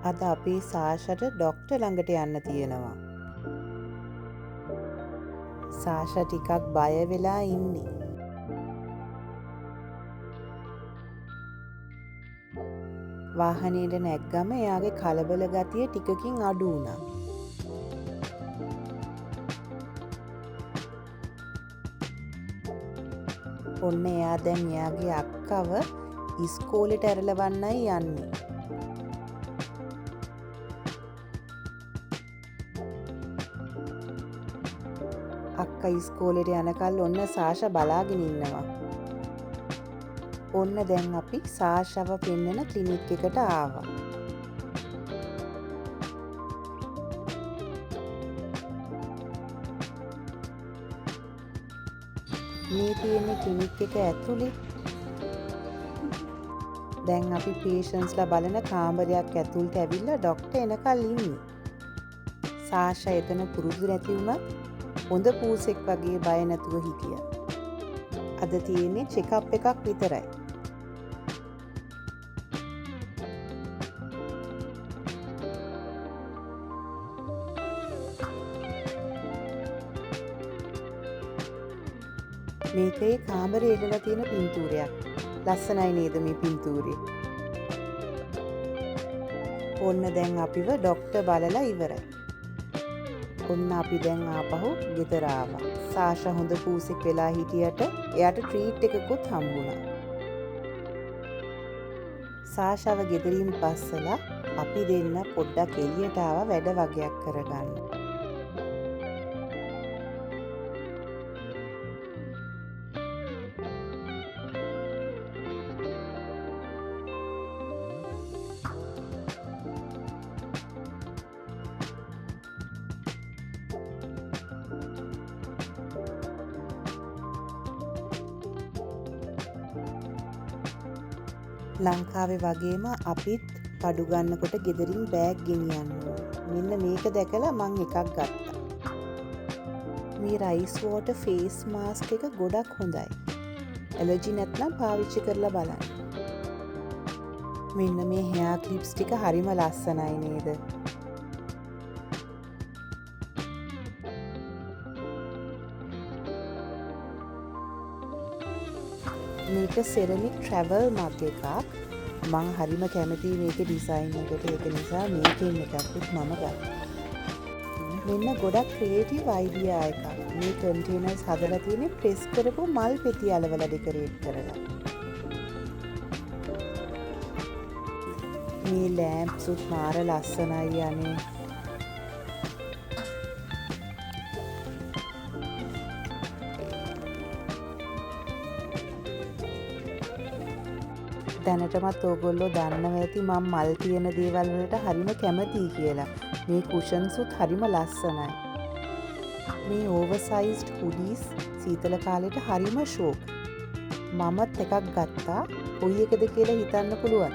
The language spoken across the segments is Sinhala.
අද අපේ සාෂට ඩොක්ටර් ළඟට යන්න තියෙනවා. සාෂා ටිකක් බය වෙලා ඉන්නේ. වාහනේට නැග්ගම එයාගේ කලබල ගතිය ටිකකින් අඩු වුණා. ඔන්න එයා දැන් එයාගේ අක්කව ඉස්කෝලෙට ඇරලවන්නයි යන්නේ. අක්කා ඉස්කෝලෙට යනකල් ඔන්න සාෂා බලාගෙන ඉන්නවා. ඔන්න දැන් අපි සාෂාව පෙන්නන ක්ලිනික් එකට ආවා. මේ තියෙන ක්ලිනික් එක ඇතුලේ. දැන් අපි පේෂන්ට්ස්ලා බලන කාමරයක් ඇතුළට ඇවිල්ලා ඩොක්ටර් එනකල් ඉන්නේ. සාෂා එතන පුරුදු නැති වුණත් හොඳ පූසෙක් වගේ බය නැතුව හිටියා. අද තියෙන්නේ චෙකප් එකක් විතරයි. මේකේ කාමරේ එළලා තියෙන පින්තූරයක්. ලස්සනයි නේද මේ පින්තූරේ? ඔන්න දැන් අපිව ඩොක්ටර් බලලා ඉවරයි. ඔන්න අපි දැන් ආපහු ගෙදර ආවා. සාෂා හොඳ පූසෙක් වෙලා හිටියට එයාට ට්‍රීට් එකකුත් හම්බුණා. සාෂාව ගෙදරින් පස්සලා අපි දෙන්න පොඩ්ඩක් එළියට ආවා වැඩ වගයක් කරගන්න. ලංකාවේ වගේම අපිත් කඩු ගන්නකොට ගෙදරින් බෑග් ගෙනියන්න ඕනේ. මෙන්න මේක දැකලා මං එකක් ගත්තා. මේ රයිස් වෝටර් ෆේස් මාස්ක් එක ගොඩක් හොඳයි. ඇලර්ජි නැත්නම් පාවිච්චි කරලා බලන්න. මෙන්න මේ හෙයා ක්ලිප්ස් ටික හරිම ලස්සනයි නේද? මේක සෙරමික් ට්‍රැවල් මග් එකක්. මං හරිම කැමතියි මේකේ ඩිසයින් එකට. ඒක නිසා මේකෙන් එකකුත් මම ගත්තා. මෙන්න ගොඩක් ක්‍රියේටිව් අයිඩියා එකක්. මේ කන්ටේනර්ස් හදලා තියෙන්නේ ප්‍රෙස් කරපු මල් පෙති අලවලා ඩෙකොරේට් කරලා. මේ ලෑම්ප්ස් උත් මාර ලස්සනයි අනේ. දැනටමත් ඕගොල්ලෝ දන්නවා ඇති මම මල් තියෙන දේවල් වලට හරිම කැමතියි කියලා. මේ කුෂන්ස් උත් හරිම ලස්සනයි. මේ ඕවර්සයිස්ඩ් හුඩීස් සීතල කාලෙට හරිම ෂෝක්. මමත් එකක් ගත්තා. කොයි එකද කියලා හිතන්න පුළුවන්.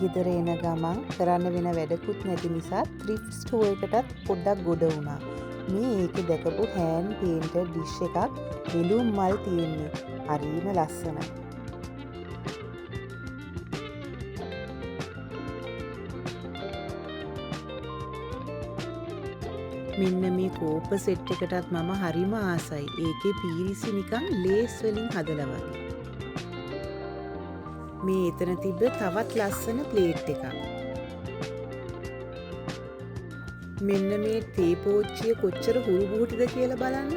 ගෙදර එන ගමන් කරන්න වෙන වැඩකුත් නැති නිසා thrift store එකටත් පොඩ්ඩක් ගොඩ වුණා. මේ ඒකේ දැකපු hand painted dish එකක් නෙළුම් මල් තියෙන්නේ. හරිම ලස්සනයි. මෙන්න මේ කෝප සෙට් එකටත් මම හරිම ආසයි. ඒකේ පීරිසි නිකන් ලේස් වලින් හදලා වගේ. මේ එතන තිබ්බ තවත් ලස්සන ප්ලේට් එකක්. මෙන්න මේ තේ පෝච්චිය කොච්චර හුරු බුහුටිද කියලා බලන්න.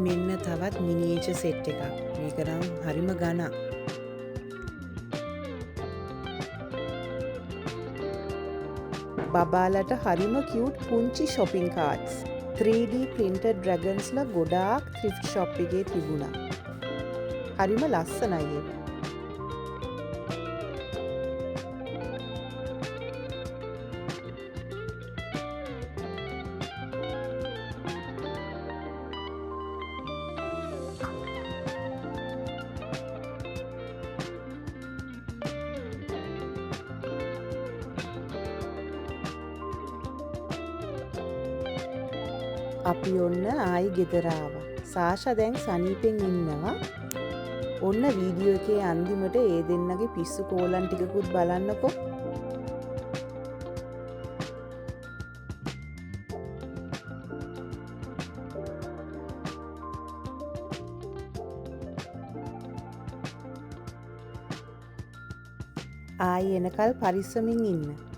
මෙන්න තවත් මිනියේචර් සෙට් එකක්. මේක නම් හරිම ගණන්. බබාලට හරිම කියුට් පුංචි shopping carts. 3D printed dragons ලා ගොඩාක් thrift shop එකේ තිබුණා. හරිම ලස්සනයි ඒක. අපි ඔන්න ආයි ගෙදර ආවා. සාෂා දැන් සනීපෙන් ඉන්නවා. ඔන්න වීඩියෝ එකේ අන්තිමට ඒ දෙන්නගේ පිස්සු කෝලන් ටිකකුත් බලන්නකෝ. ආයි එනකල් පරිස්සමින් ඉන්න.